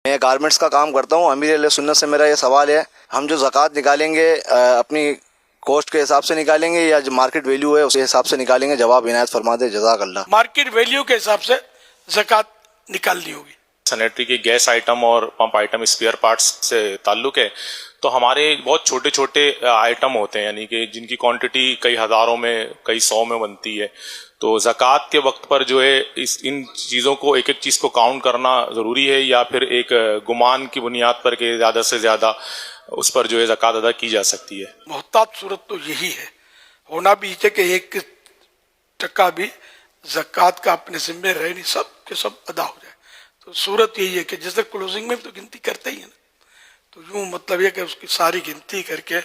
میں گارمنٹس کا کام کرتا ہوں. امیر اہل سنت سے میرا یہ سوال ہے, ہم جو زکوٰۃ نکالیں گے اپنی کوسٹ کے حساب سے نکالیں گے یا جو مارکیٹ ویلیو ہے اس کے حساب سے نکالیں گے؟ جواب عنایت فرما دے, جزاک اللہ. مارکیٹ ویلیو کے حساب سے زکوٰۃ نکالنی ہوگی. سینیٹری کے گیس آئٹم اور پمپ آئٹم اسپیئر پارٹس سے تعلق ہے تو ہمارے بہت چھوٹے چھوٹے آئٹم ہوتے ہیں, یعنی کہ جن کی کوانٹٹی کئی ہزاروں میں کئی سو میں بنتی ہے. تو زکوٰۃ کے وقت پر جو ہے ان چیزوں کو ایک ایک چیز کو کاؤنٹ کرنا ضروری ہے, یا پھر ایک گمان کی بنیاد پر کہ زیادہ سے زیادہ اس پر جو ہے زکوٰۃ ادا کی جا سکتی ہے؟ محتاط صورت تو یہی ہے, ہونا بھی ہے کہ 1% بھی زکوٰۃ کا اپنے ذمے رہے نہیں, سب کے سب ادا ہو جائے. تو صورت یہی ہے کہ جیسے کلوزنگ میں بھی تو گنتی کرتے ہی ہیں نا, تو یوں مطلب یہ کہ اس کی ساری گنتی کر کے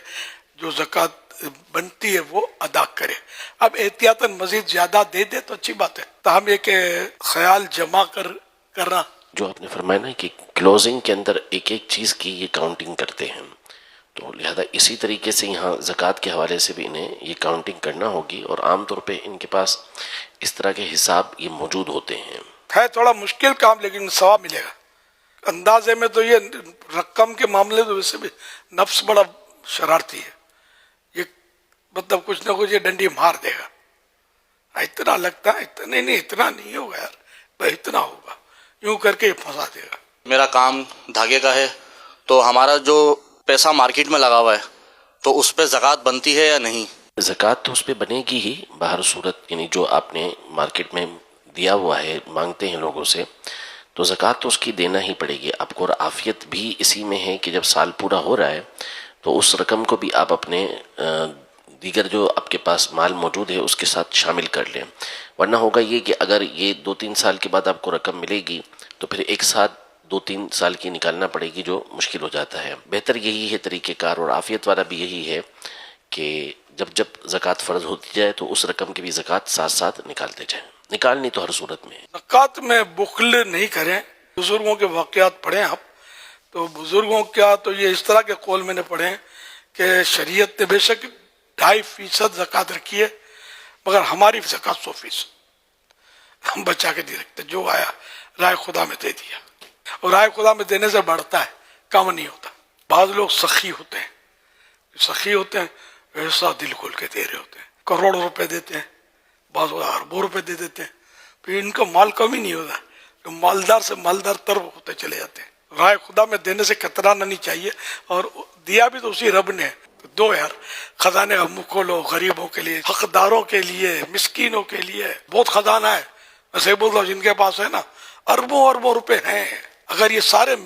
جو زکوٰۃ بنتی ہے وہ ادا کرے. اب احتیاطاً مزید زیادہ دے دے تو اچھی بات ہے, تاہم یہ کہ خیال جمع کرنا. جو آپ نے فرمایا نا کہ کلوزنگ کے اندر ایک ایک چیز کی یہ کاؤنٹنگ کرتے ہیں, تو لہذا اسی طریقے سے یہاں زکوٰۃ کے حوالے سے بھی انہیں یہ کاؤنٹنگ کرنا ہوگی, اور عام طور پہ ان کے پاس اس طرح کے حساب یہ موجود ہوتے ہیں. ہے تھوڑا مشکل کام لیکن ثواب ملے گا. اندازے میں تو یہ رقم کے معاملے تو ویسے بھی نفس بڑا شرارتی ہے, یہ مطلب کچھ نہ کچھ یہ ڈنڈی مار دے گا. اتنا لگتا ہے, نہیں اتنا نہیں ہوگا یار, بھائی اتنا ہوگا, یوں کر کے یہ پھنسا دے گا. میرا کام دھاگے کا ہے, تو ہمارا جو پیسہ مارکیٹ میں لگا ہوا ہے تو اس پہ زکوٰۃ بنتی ہے یا نہیں؟ زکوٰۃ تو اس پہ بنے گی ہی باہر صورت, یعنی جو آپ نے مارکیٹ میں دیا ہوا ہے, مانگتے ہیں لوگوں سے, تو زکوٰۃ تو اس کی دینا ہی پڑے گی آپ کو. اور عافیت بھی اسی میں ہے کہ جب سال پورا ہو رہا ہے تو اس رقم کو بھی آپ اپنے دیگر جو آپ کے پاس مال موجود ہے اس کے ساتھ شامل کر لیں. ورنہ ہوگا یہ کہ اگر یہ 2-3 سال کے بعد آپ کو رقم ملے گی تو پھر ایک ساتھ 2-3 سال کی نکالنا پڑے گی, جو مشکل ہو جاتا ہے. بہتر یہی ہے طریقہ کار, اور عافیت والا بھی یہی ہے کہ جب زکوٰۃ فرض ہوتی جائے تو اس رقم کی بھی زکوٰۃ ساتھ ساتھ نکالتے جائیں. نکالنی تو ہر صورت میں. زکوٰۃ میں بخل نہیں کریں. بزرگوں کے واقعات پڑھیں آپ, تو بزرگوں کا تو یہ اس طرح کے قول میں نے پڑھے کہ شریعت نے بے شک 2.5% زکوٰۃ رکھی ہے, مگر ہماری زکوٰۃ 100%. ہم بچا کے نہیں رکھتے, جو آیا رائے خدا میں دے دیا, اور رائے خدا میں دینے سے بڑھتا ہے, کم نہیں ہوتا. بعض لوگ سخی ہوتے ہیں, ایسا دل کھول کے دے رہے ہوتے ہیں, کروڑوں روپے دیتے ہیں, بعض اربوں روپے دے دیتے ہیں, پھر ان کا مال کم ہی نہیں ہوتا, تو مالدار سے مالدار تر ہوتے چلے جاتے ہیں. رائے خدا میں دینے سے کترانا نہیں چاہیے, اور دیا بھی تو اسی رب نے. تو دو یار, خزانے کا منہ کھولو, غریبوں کے لیے, حقداروں کے لیے, مسکینوں کے لیے بہت خزانہ ہے. ایسے بول رہا ہوں, جن کے پاس ہے نا اربوں روپے ہیں, اگر یہ سارے